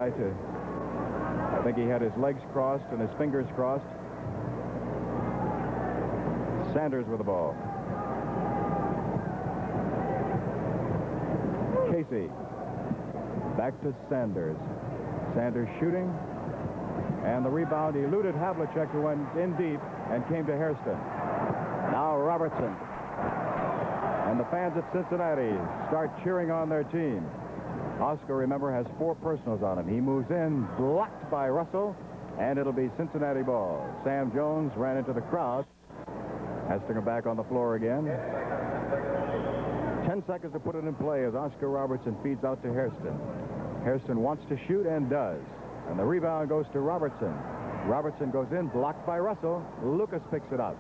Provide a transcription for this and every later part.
I think he had his legs crossed and his fingers crossed. Sanders with the ball. Casey. Back to Sanders. Sanders shooting. And the rebound eluded Havlicek, who went in deep and came to Hairston. Now Robertson. And the fans at Cincinnati start cheering on their team. Oscar, remember, has 4 personals on him. He moves in, blocked by Russell, and it'll be Cincinnati ball. Sam Jones ran into the crowd. Has to come back on the floor again. 10 seconds to put it in play as Oscar Robertson feeds out to Hairston. Hairston wants to shoot and does. And the rebound goes to Robertson. Robertson goes in, blocked by Russell. Lucas picks it up.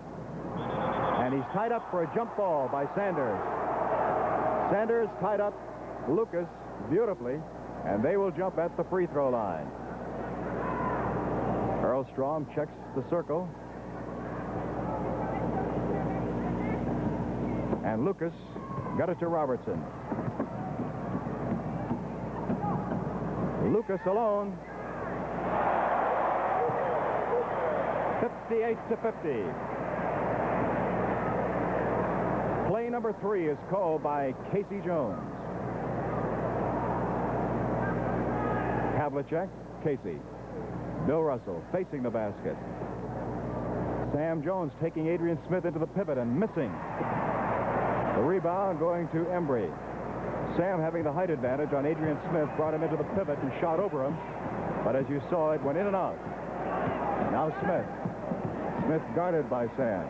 And he's tied up for a jump ball by Sanders. Sanders tied up Lucas beautifully, and they will jump at the free throw line. Earl Strom checks the circle. And Lucas got it to Robertson. Lucas alone. 58-50. Play number 3 is called by Casey Jones. Havlicek, Casey. Bill Russell facing the basket. Sam Jones taking Adrian Smith into the pivot and missing. The rebound going to Embry. Sam, having the height advantage on Adrian Smith, brought him into the pivot and shot over him. But as you saw, it went in and out. Now Smith. Smith guarded by Sam.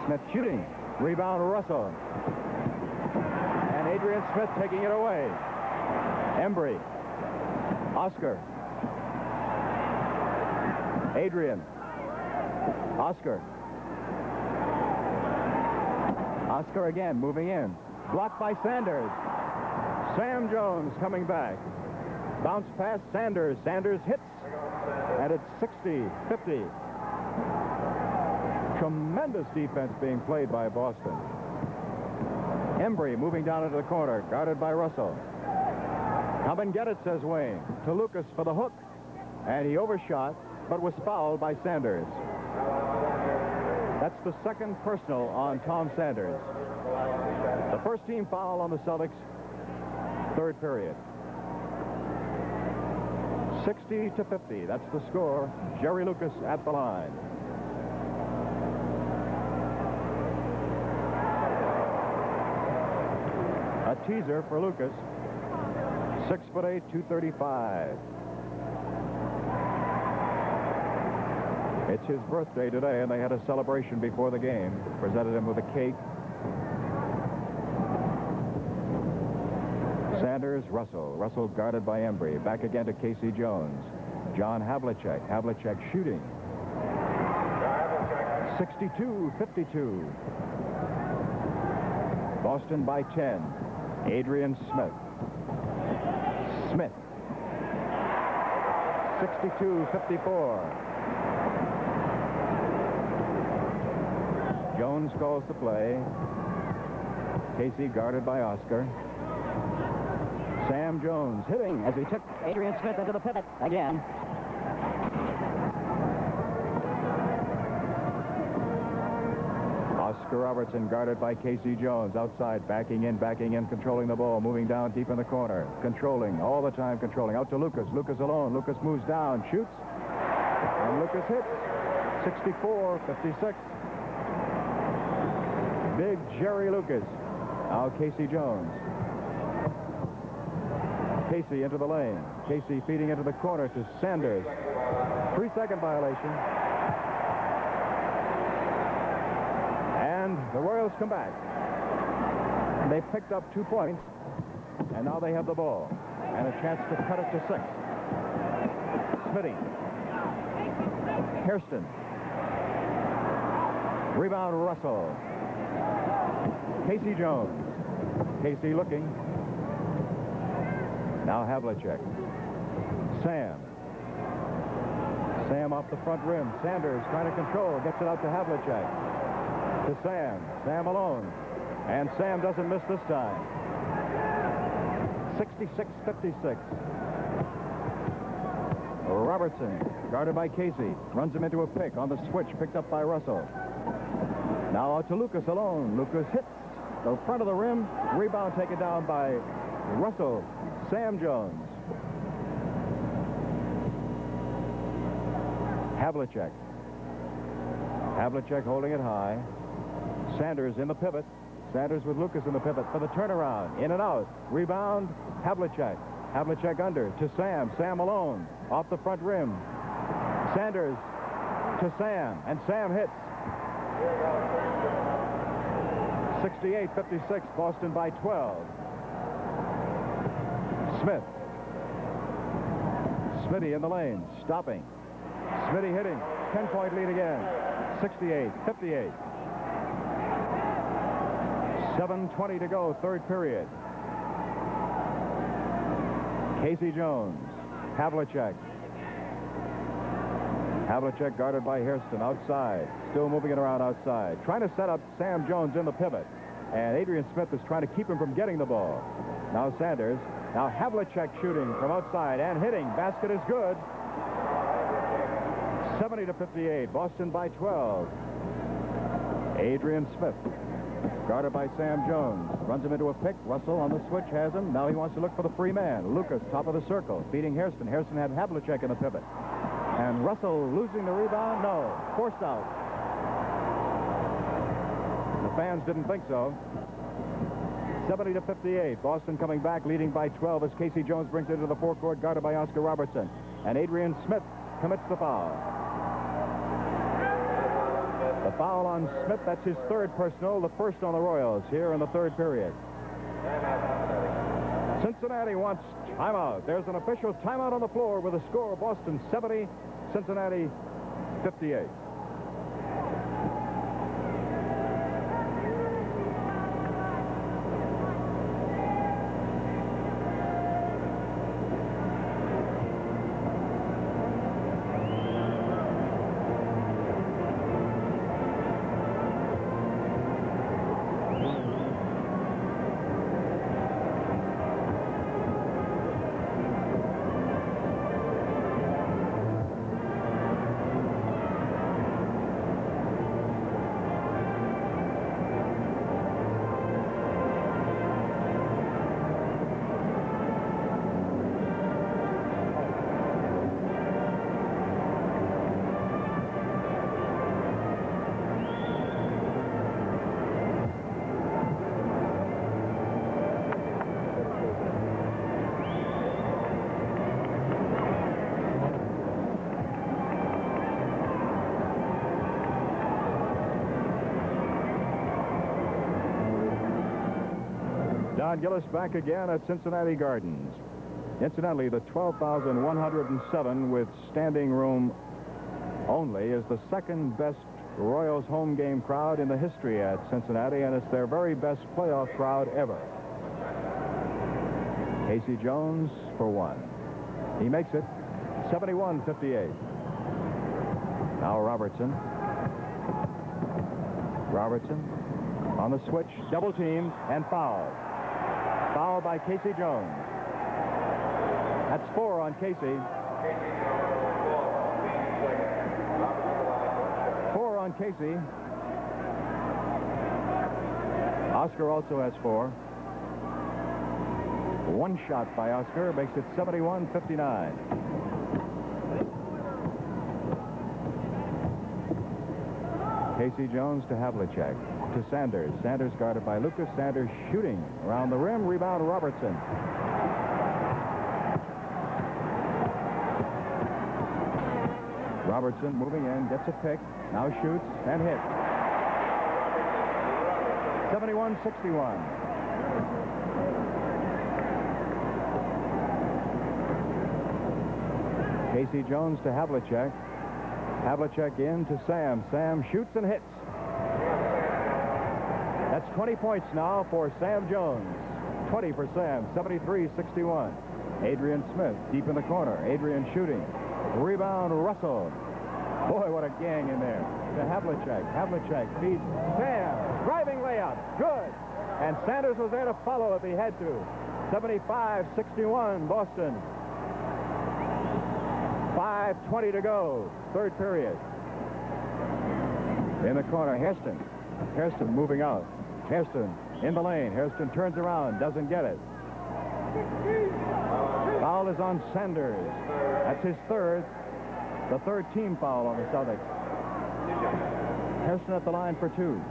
Smith shooting. Rebound Russell. And Adrian Smith taking it away. Embry. Oscar. Adrian. Oscar. Oscar again, moving in. Blocked by Sanders. Sam Jones coming back. Bounce pass Sanders. Sanders hits. And it's 60-50. Tremendous defense being played by Boston. Embry moving down into the corner, guarded by Russell. Come and get it, says Wayne. To Lucas for the hook. And he overshot, but was fouled by Sanders. That's the second personal on Tom Sanders. The first team foul on the Celtics, third period. 60-50, that's the score. Jerry Lucas at the line. A teaser for Lucas. 6'8", 235. It's his birthday today, and they had a celebration before the game. Presented him with a cake. Sanders, Russell. Russell guarded by Embry. Back again to Casey Jones. John Havlicek. Havlicek shooting. 62-52. Boston by 10. Adrian Smith. Smith. 62-54. Jones calls the play. Casey guarded by Oscar. Sam Jones hitting as he took Adrian Smith into the pivot again. Oscar Robertson guarded by Casey Jones. Outside, backing in, controlling the ball, moving down deep in the corner. Controlling, all the time controlling. Out to Lucas. Lucas alone. Lucas moves down, shoots. And Lucas hits. 64-56. Big Jerry Lucas. Now Casey Jones. Casey into the lane. Casey feeding into the corner to Sanders. 3-second violation. And the Royals come back. They picked up 2 points. And now they have the ball. And a chance to cut it to 6. Smitty. Hairston. Rebound Russell. Casey Jones. Casey looking. Now Havlicek. Sam. Sam off the front rim. Sanders trying to control. Gets it out to Havlicek. To Sam. Sam alone. And Sam doesn't miss this time. 66-56. Robertson, guarded by Casey. Runs him into a pick on the switch, picked up by Russell. Now out to Lucas alone. Lucas hits the front of the rim. Rebound taken down by Russell. Sam Jones. Havlicek. Havlicek holding it high. Sanders in the pivot. Sanders with Lucas in the pivot for the turnaround. In and out. Rebound. Havlicek. Havlicek under to Sam. Sam alone. Off the front rim. Sanders to Sam. And Sam hits. 68-56. Boston by 12. Smith. Smitty in the lane. Stopping. Smitty hitting. 10-point lead again. 68-58. 7:20 to go, third period. Casey Jones. Havlicek. Havlicek guarded by Hairston outside. Still moving it around outside. Trying to set up Sam Jones in the pivot. And Adrian Smith is trying to keep him from getting the ball. Now Sanders. Now Havlicek shooting from outside and hitting. Basket is good. 70-58. Boston by 12. Adrian Smith. Guarded by Sam Jones. Runs him into a pick. Russell on the switch has him. Now he wants to look for the free man. Lucas, top of the circle, beating Hairston. Hairston had Havlicek in the pivot. And Russell losing the rebound? No. Forced out. The fans didn't think so. 70-58. Boston coming back, leading by 12 as Casey Jones brings it into the forecourt, guarded by Oscar Robertson. And Adrian Smith commits the foul. The foul on Smith, that's his third personal, the first on the Royals here in the third period. Cincinnati wants timeout. There's an official timeout on the floor with a score of Boston 70, Cincinnati 58. Don Gillis back again at Cincinnati Gardens. Incidentally, the 12,107 with standing room only is the second best Royals home game crowd in the history at Cincinnati, and it's their very best playoff crowd ever. Casey Jones for one. He makes it 71-58. Now Robertson. Robertson on the switch, double team, and foul. Foul by Casey Jones. That's 4 on Casey. 4 on Casey. Oscar also has 4. One shot by Oscar makes it 71-59. Casey Jones to Havlicek. To Sanders. Sanders guarded by Lucas. Sanders shooting around the rim. Rebound Robertson. Robertson moving in, gets a pick, now shoots and hits. 71-61. Casey Jones to Havlicek. Havlicek in to Sam. Sam shoots and hits. That's 20 points now for Sam Jones. 20 for Sam. 73-61. Adrian Smith deep in the corner. Adrian shooting. Rebound Russell. Boy, what a gang in there. To Havlicek. Havlicek feeds Sam. Driving layup. Good. And Sanders was there to follow if he had to. 75-61 Boston. 5 5:20 to go. Third period. In the corner, Hairston. Hairston moving out. Hairston in the lane. Hairston turns around, doesn't get it. Foul is on Sanders. That's his third. The third team foul on the Celtics. Hairston at the line for two.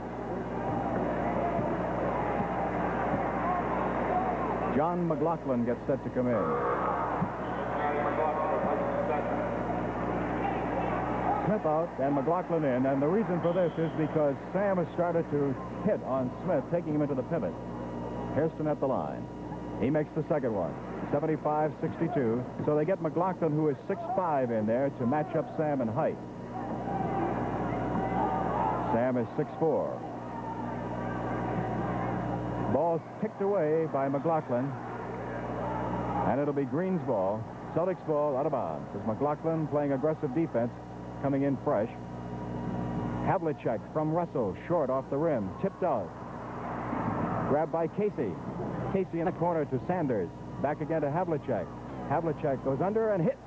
John McLaughlin gets set to come in. Smith out and McLaughlin in, and the reason for this is because Sam has started to hit on Smith, taking him into the pivot. Hairston at the line. He makes the second one. 75-62. So they get McLaughlin, who is 6'5", in there to match up Sam in height. Sam is 6'4". Ball kicked away by McLaughlin. And it'll be Green's ball. Celtics ball out of bounds. As McLaughlin playing aggressive defense, coming in fresh. Havlicek from Russell, short off the rim, tipped out. Grabbed by Casey. Casey in the corner to Sanders. Back again to Havlicek. Havlicek goes under and hits.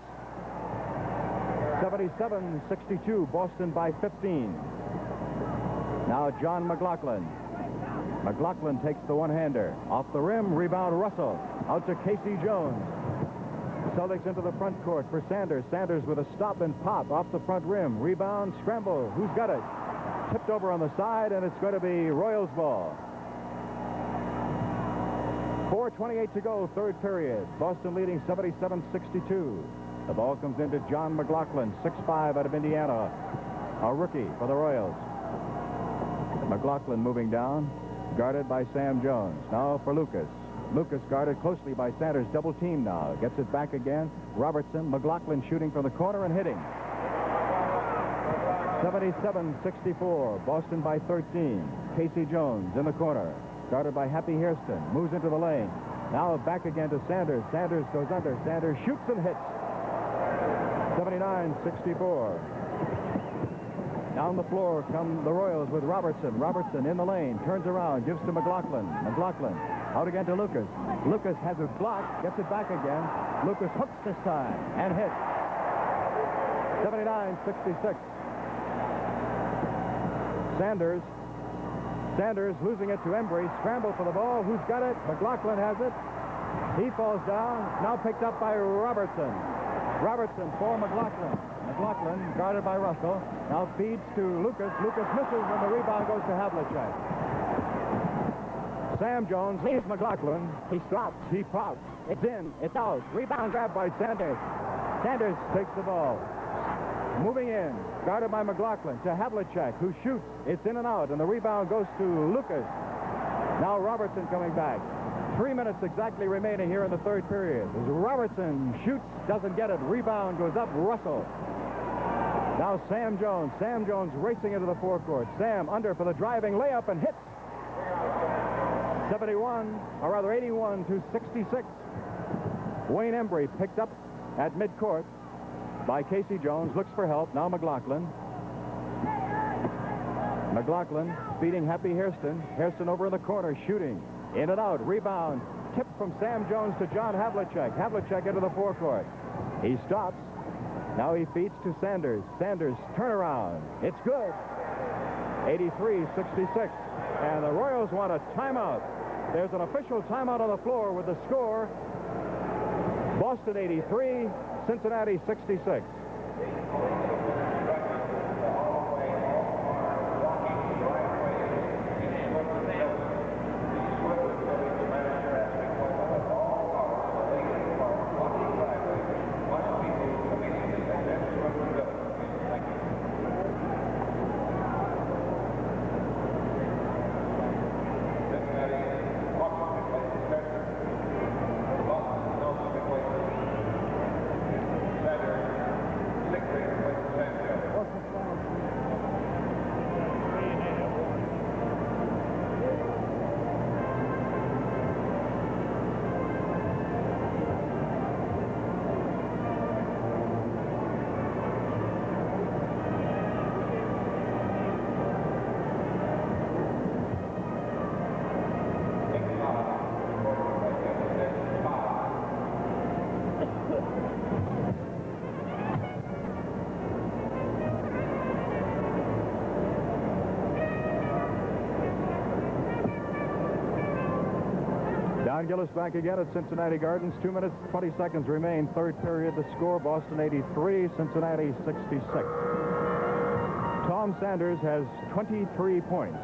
77-62, Boston by 15. Now John McLaughlin. McLaughlin takes the one-hander. Off the rim, rebound Russell. Out to Casey Jones. Celtics into the front court for Sanders. Sanders with a stop and pop off the front rim. Rebound, scramble. Who's got it? Tipped over on the side, and it's going to be Royals' ball. 4:28 to go, third period. Boston leading 77-62. The ball comes into John McLaughlin, 6'5", out of Indiana. A rookie for the Royals. McLaughlin moving down, guarded by Sam Jones. Now for Lucas. Lucas guarded closely by Sanders. Double team now. Gets it back again. Robertson. McLaughlin shooting from the corner and hitting. 77-64. Boston by 13. Casey Jones in the corner. Guarded by Happy Hairston. Moves into the lane. Now back again to Sanders. Sanders goes under. Sanders shoots and hits. 79-64. Down the floor come the Royals with Robertson. Robertson in the lane. Turns around. Gives to McLaughlin. McLaughlin out again to Lucas. Lucas has it blocked. Gets it back again. Lucas hooks this time and hits. 79-66. Sanders losing it to Embry. Scramble for the ball. Who's got it? McLaughlin has it. He falls down. Now picked up by Robertson. Robertson for McLaughlin. McLaughlin guarded by Russell. Now feeds to Lucas. Lucas misses and the rebound goes to Havlicek. Sam Jones leaves McLaughlin. He stops. He pops. It's in. It's out. Rebound grabbed by Sanders. Sanders takes the ball. Moving in. Guarded by McLaughlin to Havlicek, who shoots. It's in and out, and the rebound goes to Lucas. Now Robertson coming back. 3 minutes exactly remaining here in the third period. As Robertson shoots, doesn't get it. Rebound goes up, Russell. Now Sam Jones. Sam Jones racing into the forecourt. Sam under for the driving layup and hits. 81-66. Wayne Embry picked up at midcourt by Casey Jones. Looks for help. Now McLaughlin. McLaughlin feeding Happy Hairston. Hairston over in the corner shooting. In and out. Rebound. Tip from Sam Jones to John Havlicek. Havlicek into the forecourt. He stops. Now he feeds to Sanders. Sanders turnaround. It's good. 83-66. And the Royals want a timeout. There's an official timeout on the floor with the score. Boston 83, Cincinnati 66. Don Gillis back again at Cincinnati Gardens. 2 minutes, 20 seconds remain. Third period, the score, Boston 83, Cincinnati 66. Tom Sanders has 23 points.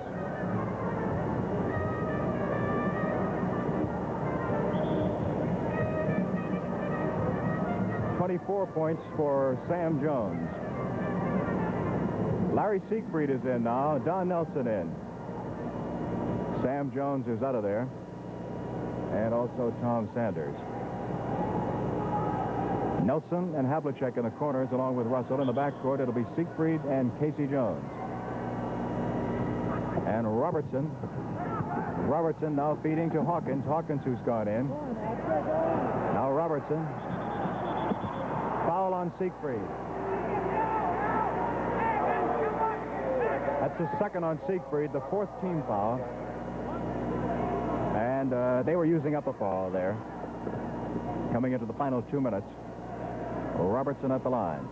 .24 points for Sam Jones. Larry Siegfried is in now. Don Nelson in. Sam Jones is out of there. And also Tom Sanders. Nelson and Havlicek in the corners along with Russell. In the backcourt, it'll be Siegfried and Casey Jones. And Robertson. Robertson now feeding to Hawkins. Hawkins who's gone in. Now Robertson. Foul on Siegfried. That's the second on Siegfried, the fourth team foul. And they were using up a foul there. Coming into the final 2 minutes. Robertson at the line.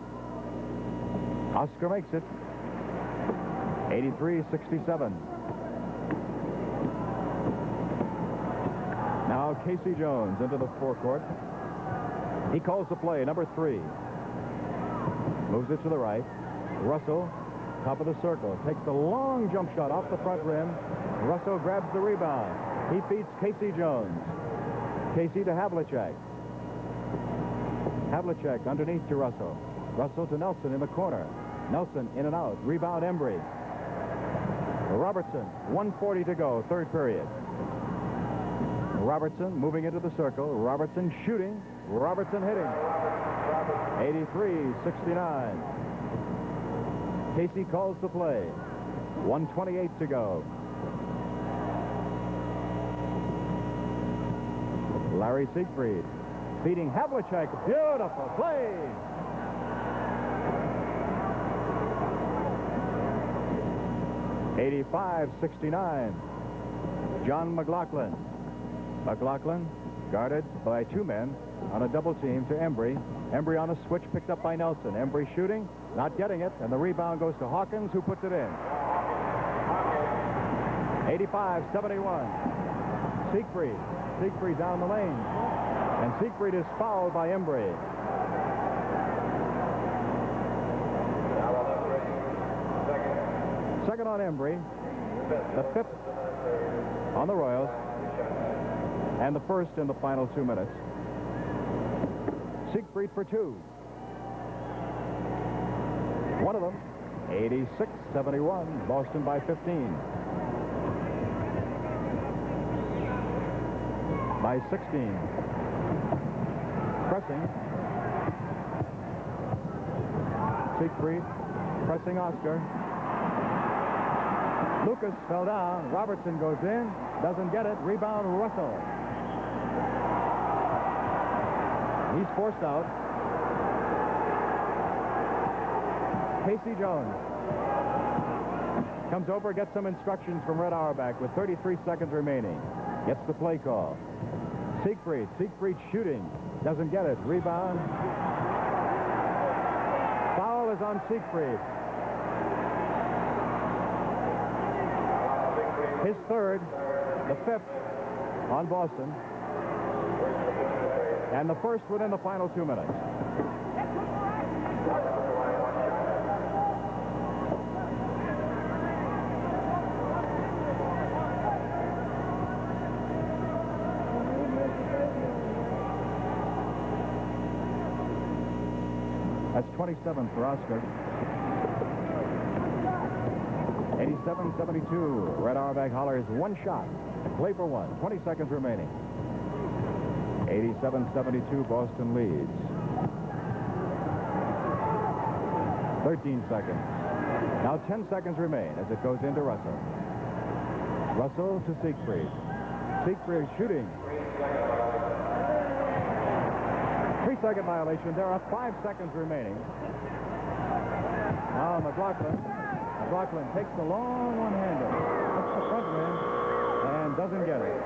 Oscar makes it. 83-67. Now Casey Jones into the forecourt. He calls the play, number 3. Moves it to the right. Russell, top of the circle, takes the long jump shot off the front rim. Russell grabs the rebound. He feeds Casey Jones. Casey to Havlicek. Havlicek underneath to Russell. Russell to Nelson in the corner. Nelson in and out. Rebound Embry. Robertson, 1:40 to go, third period. Robertson moving into the circle. Robertson shooting. Robertson hitting. 83-69. Casey calls the play. 1:28 to go. Larry Siegfried feeding Havlicek. Beautiful play. (85-69). John McLaughlin. McLaughlin guarded by 2 men on a double team to Embry. Embry on a switch picked up by Nelson. Embry shooting, not getting it, and the rebound goes to Hawkins, who puts it in. 85-71. Siegfried. Siegfried down the lane. And Siegfried is fouled by Embry. Second on Embry. The 5th on the Royals. And the first in the final 2 minutes. Siegfried for 2. One of them, 86-71. Boston by 15. By 16. Pressing. Siegfried pressing Oscar. Lucas fell down. Robertson goes in. Doesn't get it. Rebound Russell. He's forced out. Casey Jones comes over, gets some instructions from Red Auerbach with 33 seconds remaining. Gets the play call. Siegfried. Siegfried shooting. Doesn't get it. Rebound. Foul is on Siegfried. His third, the 5th on Boston. And the first within the final 2 minutes. That's 27 for Oscar. 87-72. Red Auerbach hollers one shot. Play for one. 20 seconds remaining. 87-72. Boston leads. 13 seconds. Now 10 seconds remain as it goes into Russell. Russell to Siegfried. Siegfried shooting. 3-second violation. There are 5 seconds remaining. Now McLaughlin. McLaughlin takes the long one-hander. Hits the front rim and doesn't get it.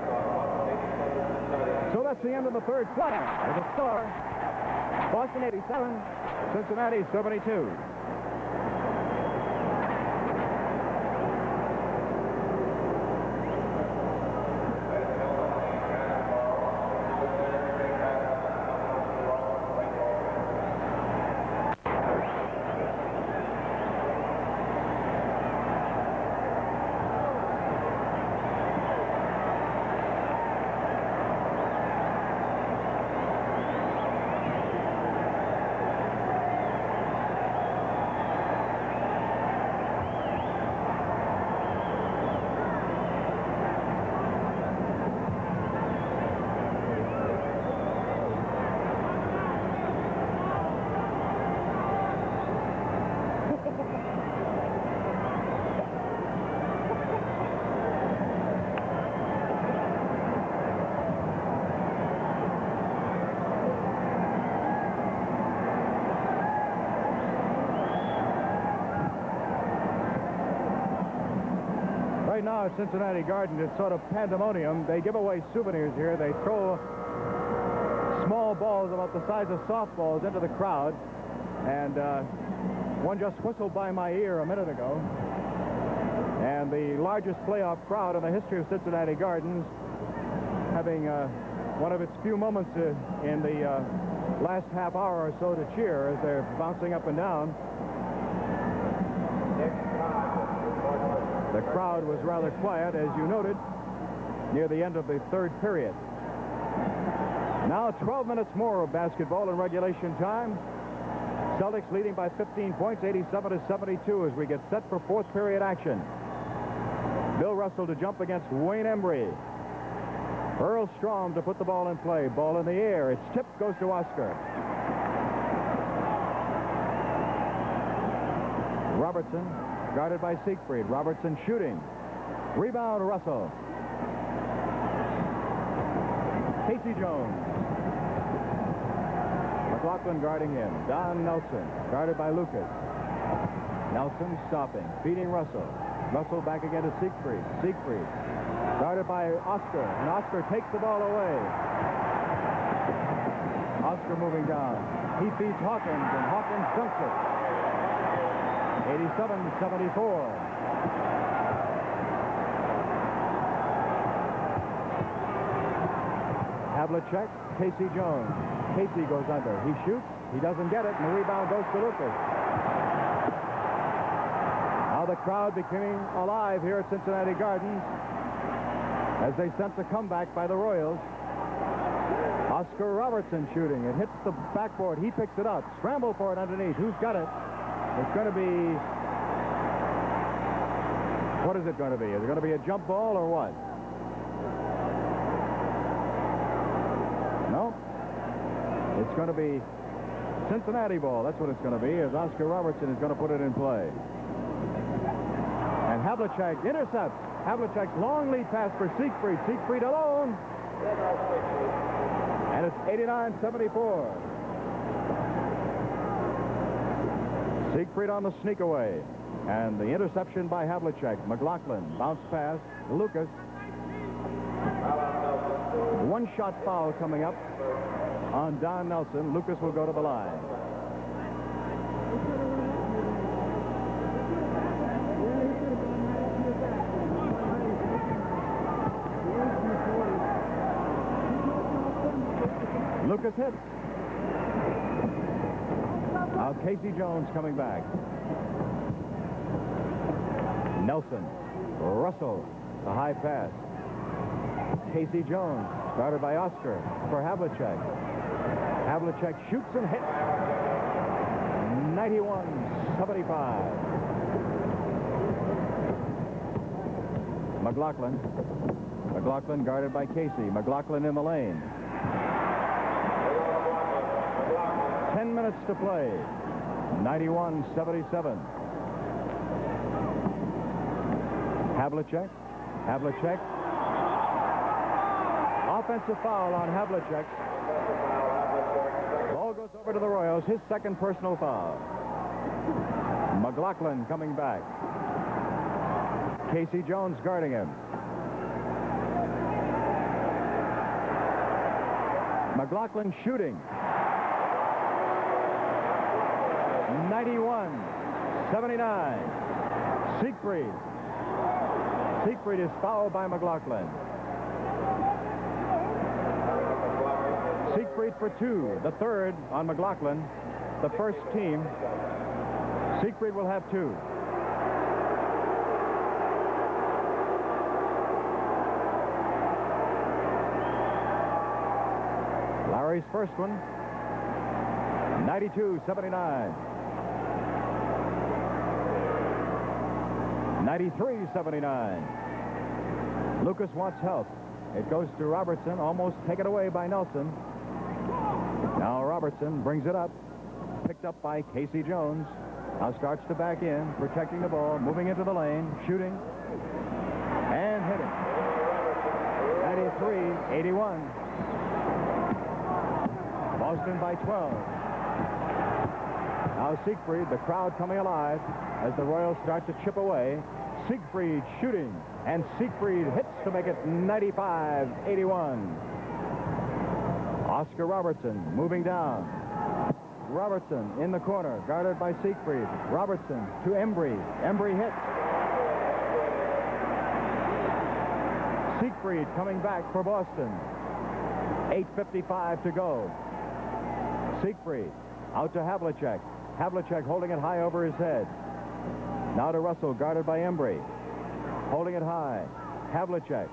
So that's the end of the third quarter. With a score, Boston 87, Cincinnati 72. now at Cincinnati Garden, it's sort of pandemonium. They give away souvenirs here. They throw small balls about the size of softballs into the crowd. And one just whistled by my ear a minute ago. And the largest playoff crowd in the history of Cincinnati Gardens, having one of its few moments in the last half hour or so to cheer as they're bouncing up and down. The crowd was rather quiet, as you noted, near the end of the third period. Now 12 minutes more of basketball in regulation time. Celtics leading by 15 points, 87-72, as we get set for fourth period action. Bill Russell to jump against Wayne Embry. Earl Strom to put the ball in play. Ball in the air. It's tipped, goes to Oscar. Robertson, guarded by Siegfried. Robertson shooting. Rebound, Russell. Casey Jones. McLaughlin guarding him. Don Nelson, guarded by Lucas. Nelson stopping, feeding Russell. Russell back again to Siegfried. Siegfried, guarded by Oscar, and Oscar takes the ball away. Oscar moving down. He feeds Hawkins, and Hawkins dunks it. 87-74. Havlicek, Casey Jones. Casey goes under. He shoots. He doesn't get it, and the rebound goes to Lucas. Now the crowd becoming alive here at Cincinnati Gardens as they sense a comeback by the Royals. Oscar Robertson shooting. It hits the backboard. He picks it up. Scramble for it underneath. Who's got it? It's going to be... What is it going to be? Is it going to be a jump ball or what? No. It's going to be Cincinnati ball. That's what it's going to be, as Oscar Robertson is going to put it in play. And Havlicek intercepts. Havlicek's long lead pass for Siegfried. Siegfried alone. And it's 89-74. Siegfried on the sneak away. And the interception by Havlicek. McLaughlin, bounce pass. Lucas. One shot foul coming up on Don Nelson. Lucas will go to the line. Lucas hits. Now Casey Jones coming back. Nelson. Russell. The high pass. Casey Jones. Guarded by Oscar for Havlicek. Havlicek shoots and hits. 91-75. McLaughlin. McLaughlin guarded by Casey. McLaughlin in the lane. 10 minutes to play. 91-77. Havlicek. Havlicek. Offensive foul on Havlicek. Ball goes over to the Royals. His second personal foul. McLaughlin coming back. Casey Jones guarding him. McLaughlin shooting. 91-79. Siegfried. Siegfried is fouled by McLaughlin. Siegfried for two. The third on McLaughlin. The first team. Siegfried will have two. Larry's first one. 92-79. 93-79. Lucas wants help. It goes to Robertson, almost taken away by Nelson. Now Robertson brings it up. Picked up by Casey Jones. Now starts to back in, protecting the ball, moving into the lane, shooting, and hitting. 93-81. Boston by 12. Now Siegfried, the crowd coming alive as the Royals start to chip away. Siegfried shooting and Siegfried hits to make it 95-81. Oscar Robertson moving down. Robertson in the corner, guarded by Siegfried. Robertson to Embry. Embry hits. Siegfried coming back for Boston. 8:55 to go. Siegfried out to Havlicek. Havlicek holding it high over his head. Now to Russell, guarded by Embry. Holding it high. Havlicek.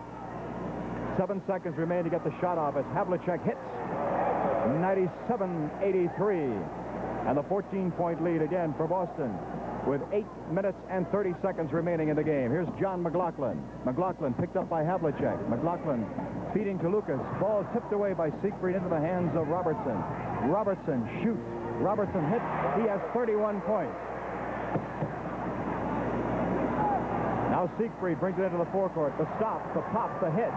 7 seconds remain to get the shot off as Havlicek hits. 97-83. And the 14-point lead again for Boston with 8 minutes and 30 seconds remaining in the game. Here's John McLaughlin. McLaughlin picked up by Havlicek. McLaughlin feeding to Lucas. Ball tipped away by Siegfried into the hands of Robertson. Robertson shoots. Robertson hits. He has 31 points. Now Siegfried brings it into the forecourt. The stop, the pop, the hit.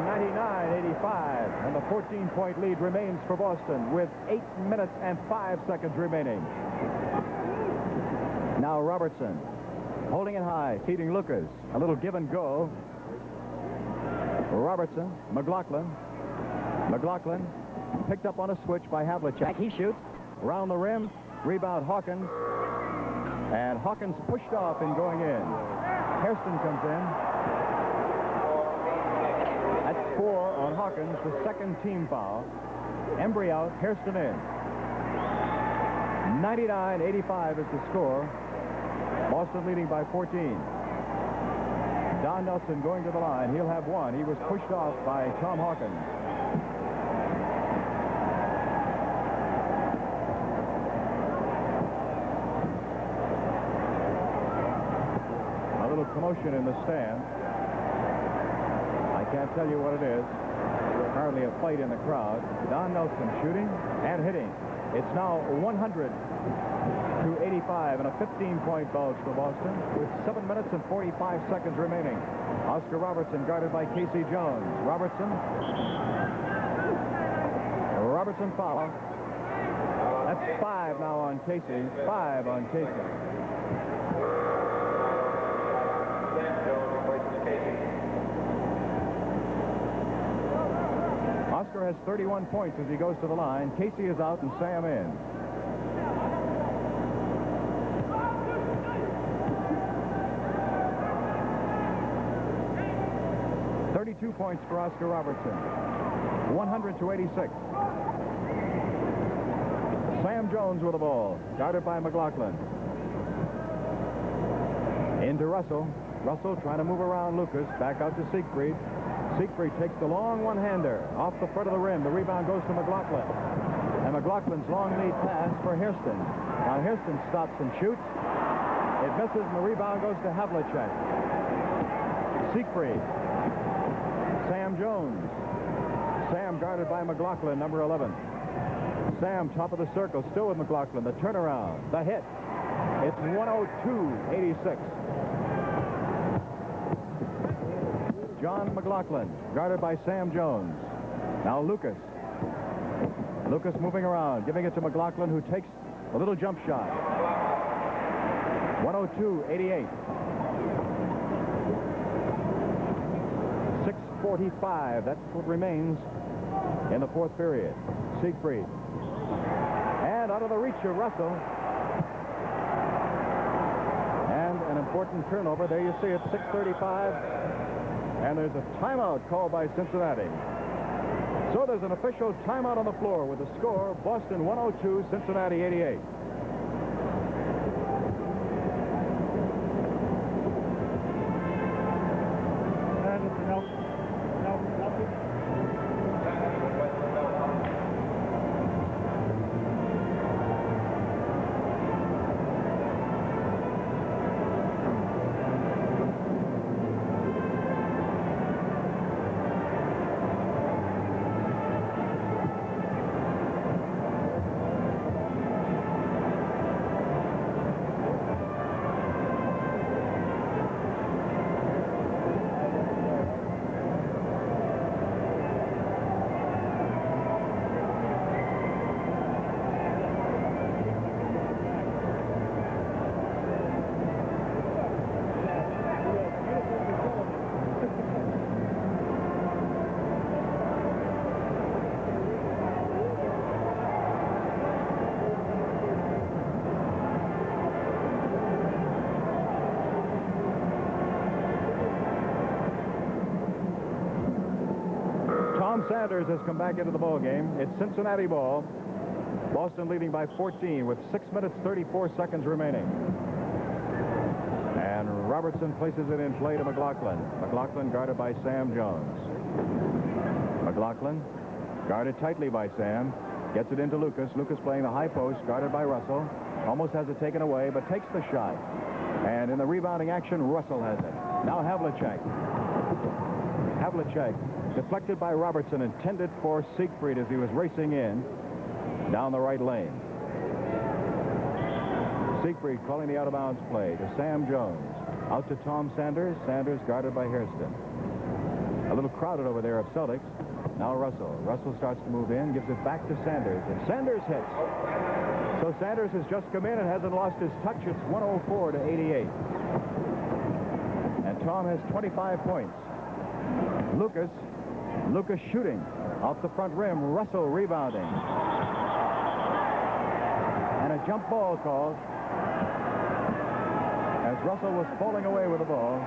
99-85. And the 14-point lead remains for Boston with 8 minutes and 5 seconds remaining. Now Robertson holding it high, feeding Lucas. A little give and go. Robertson, McLaughlin. McLaughlin picked up on a switch by Havlicek. He shoots. Round the rim. Rebound Hawkins. And Hawkins pushed off in going in. Hairston comes in. That's 4 on Hawkins, the second team foul. Embry out, Hairston in. 99-85 is the score. Boston leading by 14. Don Nelson going to the line. He'll have one. He was pushed off by Tom Hawkins. A little commotion in the stand. I can't tell you what it is. Apparently a fight in the crowd. Don Nelson shooting and hitting. It's now 100-85 and a 15-point bulge for Boston with 7 minutes and 45 seconds remaining. Oscar Robertson guarded by Casey Jones. Robertson foul. That's 5 now on Casey. 5 on Casey. Oscar has 31 points as he goes to the line. Casey is out and Sam in. .32 points for Oscar Robertson. 100-86. Sam Jones with the ball, guarded by McLaughlin. Into Russell. Russell trying to move around Lucas. Back out to Siegfried. Siegfried takes the long one-hander off the front of the rim. The rebound goes to McLaughlin. And McLaughlin's long lead pass for Hairston. Now Hairston stops and shoots. It misses, and the rebound goes to Havlicek. Siegfried. Sam Jones. Sam guarded by McLaughlin, number 11. Sam, top of the circle, still with McLaughlin. The turnaround, the hit. It's 102-86. John McLaughlin, guarded by Sam Jones. Now Lucas. Lucas moving around, giving it to McLaughlin, who takes a little jump shot. 102-88. 6:45. That's what remains in the fourth period. Siegfried. And out of the reach of Russell. And an important turnover. There you see it, 6:35. And there's a timeout called by Cincinnati. So there's an official timeout on the floor with the score, Boston 102, Cincinnati 88. Sanders has come back into the ball game. It's Cincinnati ball. Boston leading by 14 with 6 minutes 34 seconds remaining. And Robertson places it in play to McLaughlin. McLaughlin guarded by Sam Jones. McLaughlin guarded tightly by Sam. Gets it into Lucas. Lucas playing the high post, guarded by Russell. Almost has it taken away, but takes the shot. And in the rebounding action, Russell has it. Now Havlicek. Havlicek deflected by Robertson, intended for Siegfried as he was racing in down the right lane. Siegfried calling the out-of-bounds play to Sam Jones. Out to Tom Sanders. Sanders guarded by Hairston. A little crowded over there of Celtics. Now Russell. Russell starts to move in, gives it back to Sanders, and Sanders hits. So Sanders has just come in and hasn't lost his touch. It's 104 to 88. And Tom has 25 points. Lucas shooting off the front rim. Russell rebounding. And a jump ball called as Russell was falling away with the ball.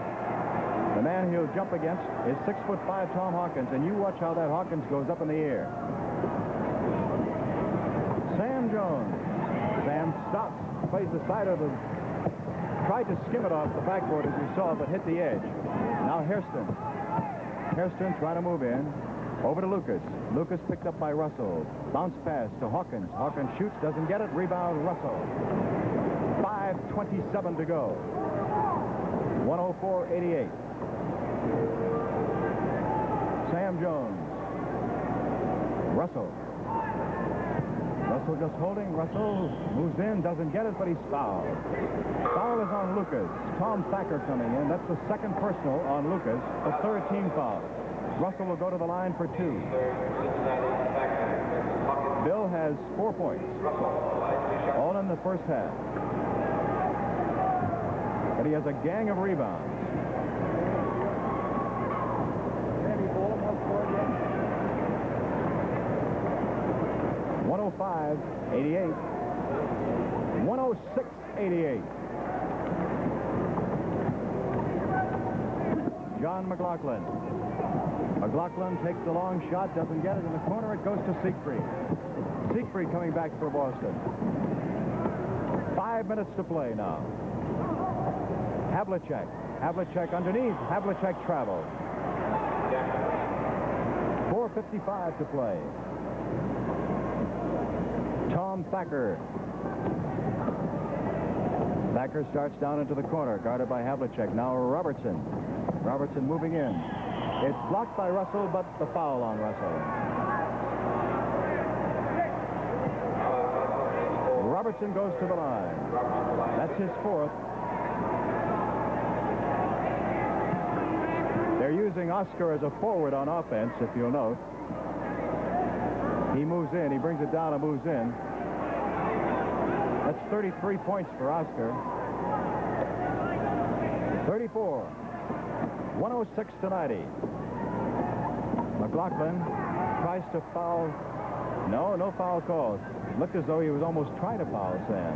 The man he'll jump against is 6'5" Tom Hawkins, and you watch how that Hawkins goes up in the air. Sam Jones. Sam stops, plays the side of the... Tried to skim it off the backboard as you saw, but hit the edge. Now Hairston. Hairston trying to move in. Over to Lucas. Lucas picked up by Russell. Bounce pass to Hawkins. Hawkins shoots, doesn't get it. Rebound Russell. 5:27 to go. 104-88. Sam Jones. Russell. Russell just holding. Russell moves in, doesn't get it, but he's fouled. Foul is on Lucas. Tom Thacker coming in. That's the second personal on Lucas. The third team foul. Russell will go to the line for 2. Bill has 4 points. All in the first half. But he has a gang of rebounds. 105-88. 106-88. John McLaughlin. McLaughlin takes the long shot, doesn't get it in the corner. It goes to Siegfried. Siegfried coming back for Boston. 5 minutes to play now. Havlicek. Havlicek underneath. Havlicek travels. 4:55 to play. Tom Thacker. Thacker starts down into the corner, guarded by Havlicek. Now Robertson. Robertson moving in. It's blocked by Russell, but the foul on Russell. Robertson goes to the line. That's his 4th. They're using Oscar as a forward on offense, if you'll note. He moves in. He brings it down and moves in. That's 33 points for Oscar. 34. 106-90. McLaughlin tries to foul. No foul called. Looked as though he was almost trying to foul Sam.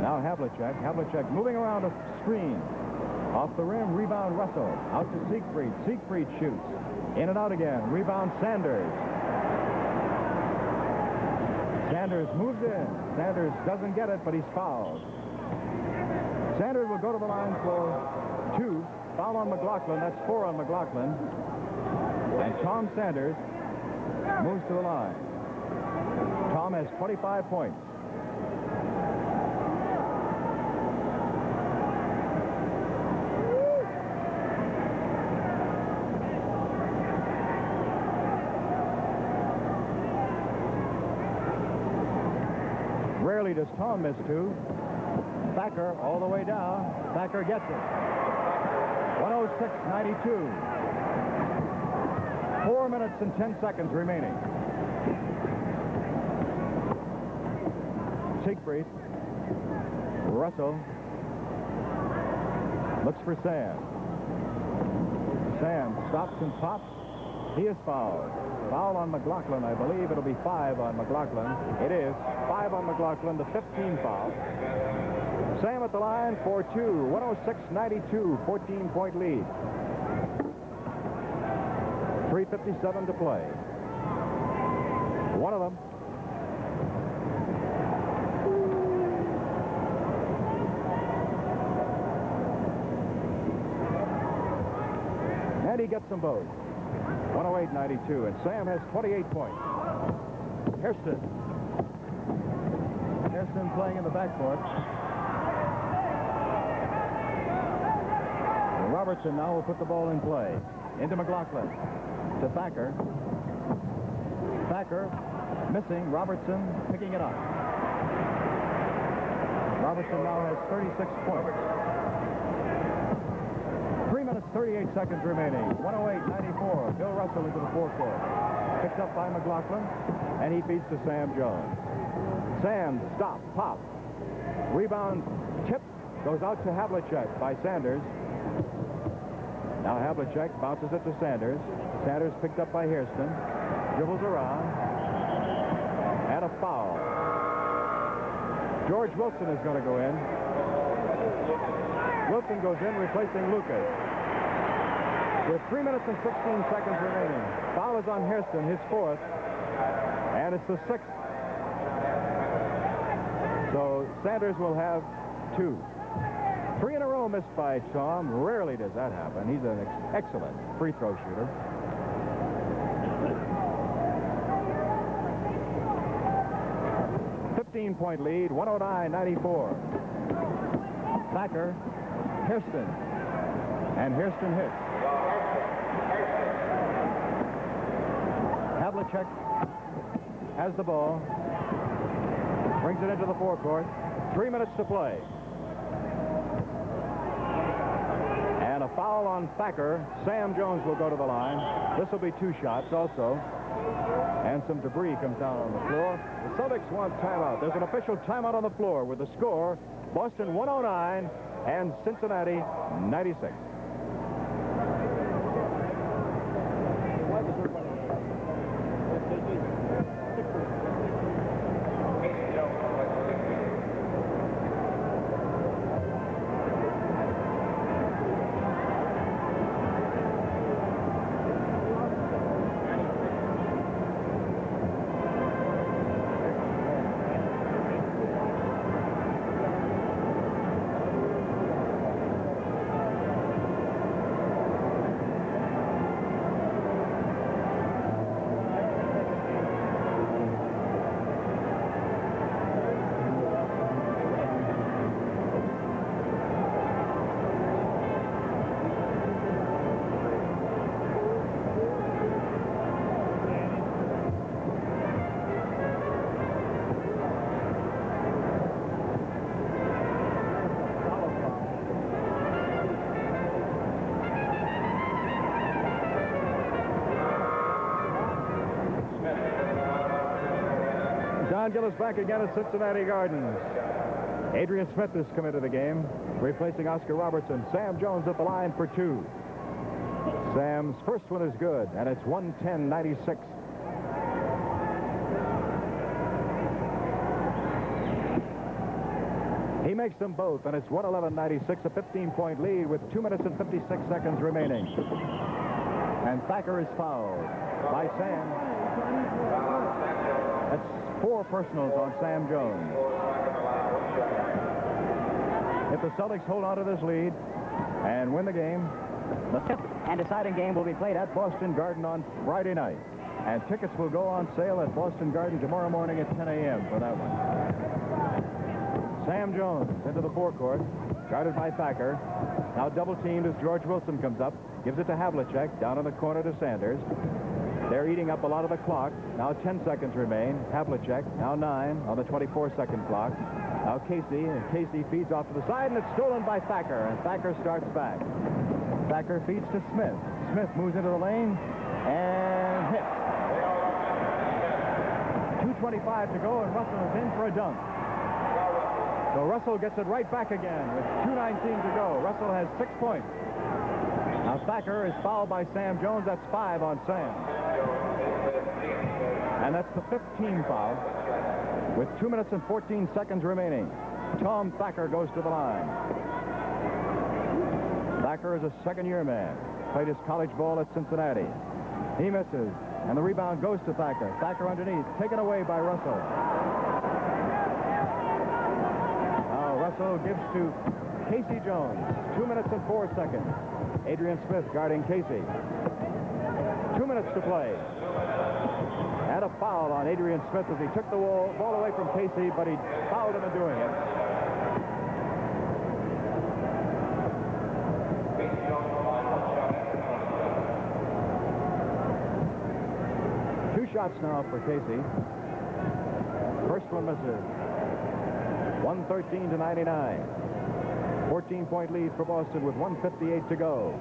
Now Havlicek. Havlicek moving around a screen. Off the rim, rebound Russell. Out to Siegfried. Siegfried shoots. In and out again. Rebound Sanders. Sanders moves in. Sanders doesn't get it, but he's fouled. Sanders will go to the line for 2. Foul on McLaughlin. That's 4 on McLaughlin. And Tom Sanders moves to the line. Tom has 25 points. Rarely does Tom miss 2. Thacker all the way down. Thacker gets it. 106-92. 4 minutes and 10 seconds remaining. Siegfried. Russell. Looks for Sam. Sam stops and pops. He is fouled. Foul on McLaughlin. I believe it'll be 5 on McLaughlin. It is 5 on McLaughlin, the 15 foul. Sam at the line for 2. 106-92, 14-point lead. 3:57 to play. One of them. And he gets them both. 108-92, and Sam has 28 points. Hairston playing in the backcourt. And Robertson now will put the ball in play. Into McLaughlin. To Thacker. Thacker missing. Robertson picking it up. Robertson now has 36 points. 3 minutes, 38 seconds remaining. 108-94. Bill Russell into the forecourt. Picked up by McLaughlin, and he feeds to Sam Jones. Sam, stop, pop. Rebound, tip, goes out to Havlicek by Sanders. Now Havlicek bounces it to Sanders. Sanders picked up by Hairston. Dribbles around. And a foul. George Wilson is going to go in. Wilson goes in, replacing Lucas. With 3 minutes and 16 seconds remaining. Foul is on Hairston, his fourth. And it's the sixth. So Sanders will have 2. 3 in a row missed by Tom. Rarely does that happen. He's an excellent free throw shooter. .-point lead, 109-94. Thacker, Hairston, and Hairston hits. Havlicek has the ball, brings it into the forecourt. 3 minutes to play. And a foul on Thacker. Sam Jones will go to the line. This will be 2 shots also. And some debris comes down on the floor. The Celtics want timeout. There's an official timeout on the floor with the score, Boston 109 and Cincinnati 96. Don Gillis back again at Cincinnati Gardens. Adrian Smith has come into the game, replacing Oscar Robertson. Sam Jones at the line for 2. Sam's first one is good, and it's 110-96. He makes them both, and it's 111-96, a 15-point lead with 2 minutes and 56 seconds remaining. And Thacker is fouled by Sam. That's 4 personals on Sam Jones. If the Celtics hold on to this lead and win the game, the 5th and deciding game will be played at Boston Garden on Friday night. And tickets will go on sale at Boston Garden tomorrow morning at 10 a.m. for that one. Sam Jones into the forecourt, guarded by Thacker. Now double-teamed as George Wilson comes up, gives it to Havlicek, down in the corner to Sanders. They're eating up a lot of the clock. Now 10 seconds remain. Havlicek, now 9 on the 24-second clock. Now Casey, and Casey feeds off to the side, and it's stolen by Thacker, and Thacker starts back. Thacker feeds to Smith. Smith moves into the lane and hits. 2:25 to go, and Russell is in for a dunk. So Russell gets it right back again with 2:19 to go. Russell has 6 points. Now Thacker is fouled by Sam Jones. That's 5 on Sam. And that's the 15th foul with 2 minutes and 14 seconds remaining. Tom Thacker goes to the line. Thacker is a second-year man. Played his college ball at Cincinnati. He misses. And the rebound goes to Thacker. Thacker underneath. Taken away by Russell. Now Russell gives to Casey Jones. 2 minutes and 4 seconds. Adrian Smith guarding Casey. 2 minutes to play. And a foul on Adrian Smith as he took the ball away from Casey, but he fouled him in doing it. Two shots now for Casey. First one misses. 113 to 99. 14-point lead for Boston with 1:58 to go.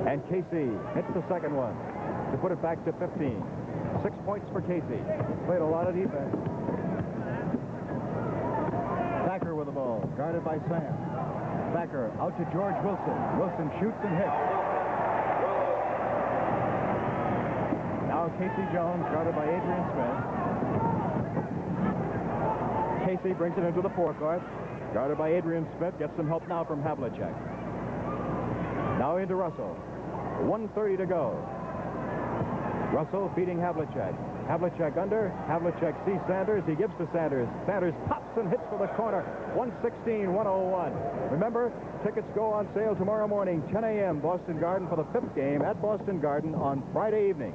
And Casey hits the second one to put it back to 15. 6 points for Casey. Played a lot of defense. Thacker with the ball, guarded by Sam. Thacker out to George Wilson. Wilson shoots and hits. Now Casey Jones, guarded by Adrian Smith. Casey brings it into the forecourt. Guarded by Adrian Smith. Gets some help now from Havlicek. Now into Russell. 1:30 to go. Russell feeding Havlicek. Havlicek under. Havlicek sees Sanders. He gives to Sanders. Sanders pops and hits for the corner. 116-101. Remember, tickets go on sale tomorrow morning, 10 a.m. Boston Garden for the 5th game at Boston Garden on Friday evening.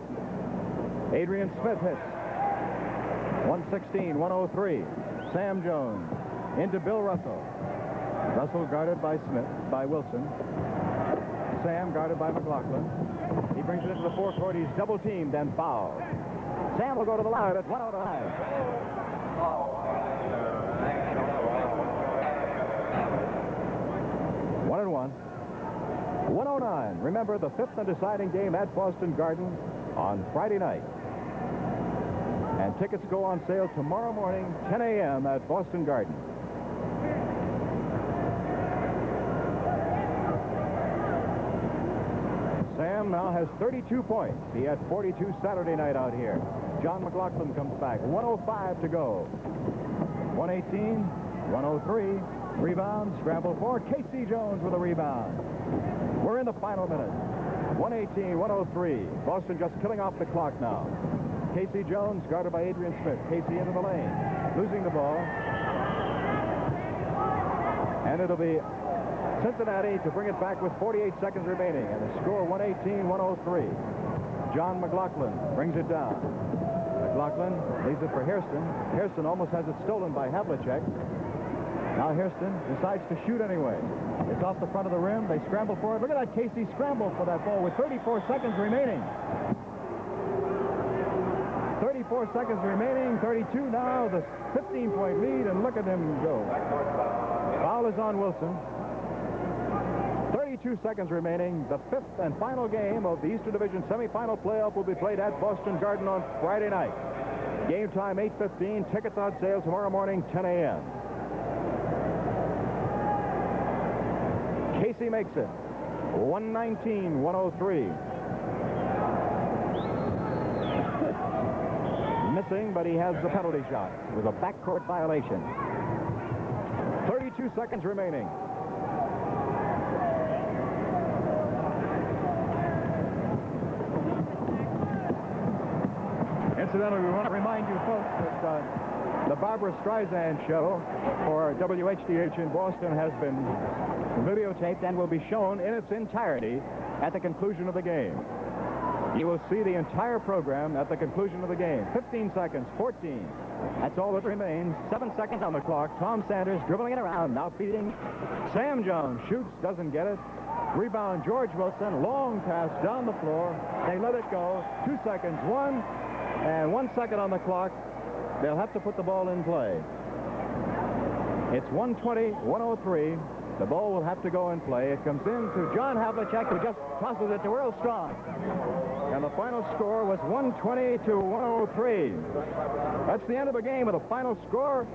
Adrian Smith hits. 116-103. Sam Jones into Bill Russell. Russell guarded by Wilson. Sam guarded by McLaughlin. He brings it into the forecourt. He's double teamed and fouled. Sam will go to the line at 109. 1-1. 109. Remember, the 5th and deciding game at Boston Garden on Friday night. And tickets go on sale tomorrow morning, 10 a.m. at Boston Garden. Sam now has 32 points. He had 42 Saturday night out here. John McLaughlin comes back. 1:05 to go. 118, 103. Rebound, scramble for Casey Jones with a rebound. We're in the final minute. 118, 103. Boston just killing off the clock now. Casey Jones guarded by Adrian Smith. Casey into the lane. Losing the ball. And it'll be Cincinnati to bring it back with 48 seconds remaining. And the score 118-103. John McLaughlin brings it down. McLaughlin leaves it for Hairston. Hairston almost has it stolen by Havlicek. Now Hairston decides to shoot anyway. It's off the front of the rim. They scramble for it. Look at that Casey scramble for that ball with 34 seconds remaining. 34 seconds remaining. 32 now. The 15-point lead, and look at him go. Foul is on Wilson. 32 seconds remaining. The 5th and final game of the Eastern Division semifinal playoff will be played at Boston Garden on Friday night. Game time 8:15. Tickets on sale tomorrow morning, 10 a.m. Casey makes it. 119-103. Missing, but he has the penalty shot. It was a backcourt violation. 32 seconds remaining. Incidentally, we want to remind you folks that the Barbara Streisand show for WHDH in Boston has been videotaped and will be shown in its entirety at the conclusion of the game. You will see the entire program at the conclusion of the game. 15 seconds, 14. That's all that remains. 7 seconds on the clock. Tom Sanders dribbling it around, now feeding. Sam Jones shoots, doesn't get it. Rebound, George Wilson. Long pass down the floor. They let it go. 2 seconds, 1. And 1 second on the clock. They'll have to put the ball in play. It's 120-103. The ball will have to go in play. It comes in to John Havlicek, who just tosses it to Earl Strong. And the final score was 120-103. That's the end of the game with a final score.